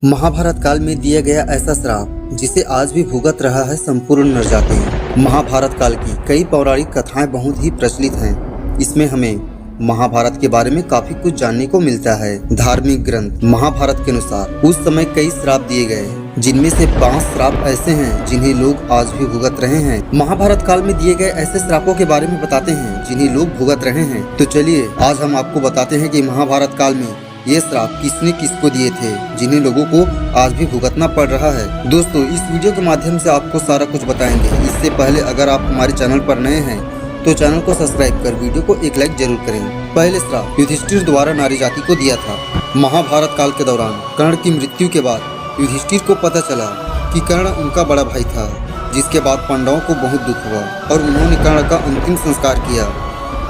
महाभारत काल में दिया गया ऐसा श्राप जिसे आज भी भुगत रहा है संपूर्ण नरजाति। महाभारत काल की कई पौराणिक कथाएं बहुत ही प्रचलित हैं। इसमें हमें महाभारत के बारे में काफी कुछ जानने को मिलता है। धार्मिक ग्रंथ महाभारत के अनुसार उस समय कई श्राप दिए गए, जिनमें से 5 श्राप ऐसे हैं जिन्हें लोग आज भी भुगत रहे हैं। महाभारत काल में दिए गए ऐसे श्रापों के बारे में बताते हैं जिन्हें लोग भुगत रहे हैं। तो चलिए आज हम आपको बताते हैं कि महाभारत काल में ये श्राप किसने किसको दिए थे, जिन्हें लोगों को आज भी भुगतना पड़ रहा है। दोस्तों, इस वीडियो के माध्यम से आपको सारा कुछ बताएंगे। इससे पहले अगर आप हमारे चैनल पर नए हैं तो चैनल को सब्सक्राइब कर वीडियो को एक लाइक जरूर करें। पहले श्राप युधिष्ठिर द्वारा नारी जाति को दिया था। महाभारत काल के दौरान कर्ण की मृत्यु के बाद युधिष्ठिर को पता चला कि कर्ण उनका बड़ा भाई था, जिसके बाद पांडवों को बहुत दुख हुआ और उन्होंने कर्ण का अंतिम संस्कार किया।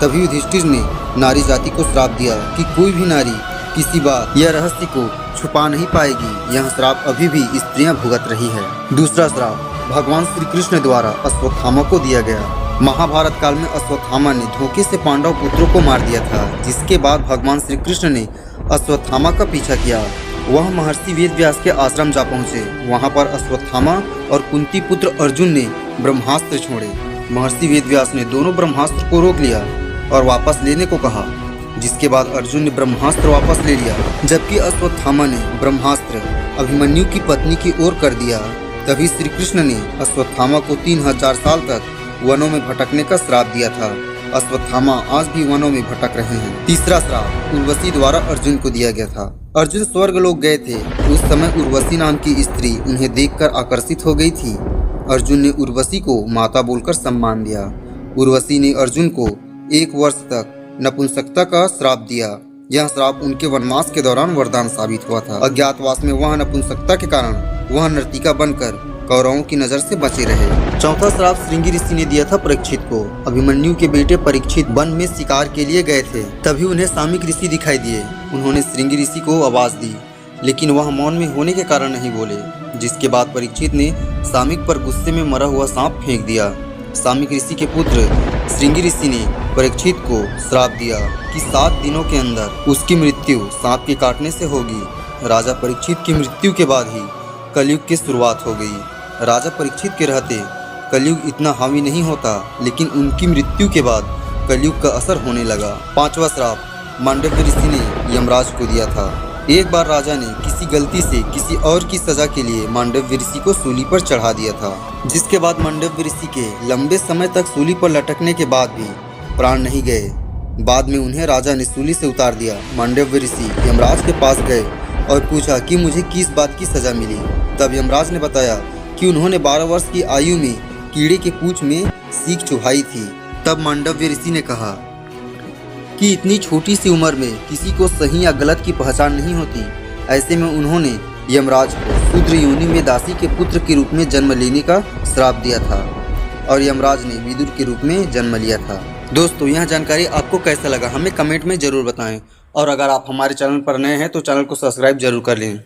तभी युधिष्ठिर ने नारी जाति को श्राप दिया कि कोई भी नारी किसी बात या रहस्य को छुपा नहीं पाएगी। यह श्राप अभी भी स्त्रियां भुगत रही है। दूसरा श्राप भगवान श्री कृष्ण द्वारा अश्वत्थामा को दिया गया। महाभारत काल में अश्वत्थामा ने धोखे से पांडव पुत्रों को मार दिया था, जिसके बाद भगवान श्री कृष्ण ने अश्वत्थामा का पीछा किया। वह महर्षि वेदव्यास के आश्रम जा पहुँचे। वहाँ पर अश्वत्थामा और कुंती पुत्र अर्जुन ने ब्रह्मास्त्र छोड़े। महर्षि वेदव्यास ने दोनों ब्रह्मास्त्र को रोक लिया और वापस लेने को कहा, जिसके बाद अर्जुन ने ब्रह्मास्त्र वापस ले लिया, जबकि अश्वत्थामा ने ब्रह्मास्त्र अभिमन्यु की पत्नी की ओर कर दिया। तभी श्री कृष्ण ने अश्वत्थामा को 3000 साल तक वनों में भटकने का श्राप दिया था। अश्वत्थामा आज भी वनों में भटक रहे हैं। तीसरा श्राप उर्वशी द्वारा अर्जुन को दिया गया था। अर्जुन स्वर्ग लोक गए थे। उस समय उर्वशी नाम की स्त्री उन्हें देखकर आकर्षित हो गई थी। अर्जुन ने उर्वशी को माता बोलकर सम्मान दिया। उर्वशी ने अर्जुन को 1 वर्ष तक नपुंसकता का श्राप दिया। यह श्राप उनके वनवास के दौरान वरदान साबित हुआ था। अज्ञातवास में वह नपुंसकता के कारण वह नर्तिका बनकर कौरवों की नजर से बचे रहे। चौथा श्राप श्रृंगी ऋषि ने दिया था परीक्षित को। अभिमन्यु के बेटे परीक्षित वन में शिकार के लिए गए थे। तभी उन्हें सामिक ऋषि दिखाई दिए। उन्होंने श्रृंगी ऋषि को आवाज दी, लेकिन वह मौन में होने के कारण नहीं बोले, जिसके बाद परीक्षित ने सामिक पर गुस्से में मरा हुआ सांप फेंक दिया। सामिक ऋषि के पुत्र श्रृंगी ऋषि ने परीक्षित को श्राप दिया कि 7 दिनों के अंदर उसकी मृत्यु सांप के काटने से होगी। राजा परीक्षित की मृत्यु के बाद ही कलयुग की शुरुआत हो गई। राजा परीक्षित के रहते कलयुग इतना हावी नहीं होता, लेकिन उनकी मृत्यु के बाद कलयुग का असर होने लगा। 5वां श्राप मांडव्य ऋषि ने यमराज को दिया था। एक बार राजा ने किसी गलती से किसी और की सजा के लिए मांडव्य ऋषि को सूली पर चढ़ा दिया था, जिसके बाद मांडव्य ऋषि के लंबे समय तक सूली पर लटकने के बाद भी प्राण नहीं गए। बाद में उन्हें राजा ने सूली से उतार दिया। मांडव्य ऋषि यमराज के पास गए और पूछा कि मुझे किस बात की सजा मिली। तब यमराज ने बताया कि उन्होंने 12 वर्ष की आयु में कीड़े के पूंछ में सीख चुभाई थी। तब मांडव्य ऋषि ने कहा कि इतनी छोटी सी उम्र में किसी को सही या गलत की पहचान नहीं होती। ऐसे में उन्होंने यमराज को शूद्र योनि में दासी के पुत्र के रूप में जन्म लेने का श्राप दिया था और यमराज ने विदुर के रूप में जन्म लिया था। दोस्तों, यह जानकारी आपको कैसा लगा हमें कमेंट में जरूर बताएं, और अगर आप हमारे चैनल पर नए हैं तो चैनल को सब्सक्राइब जरूर कर लें।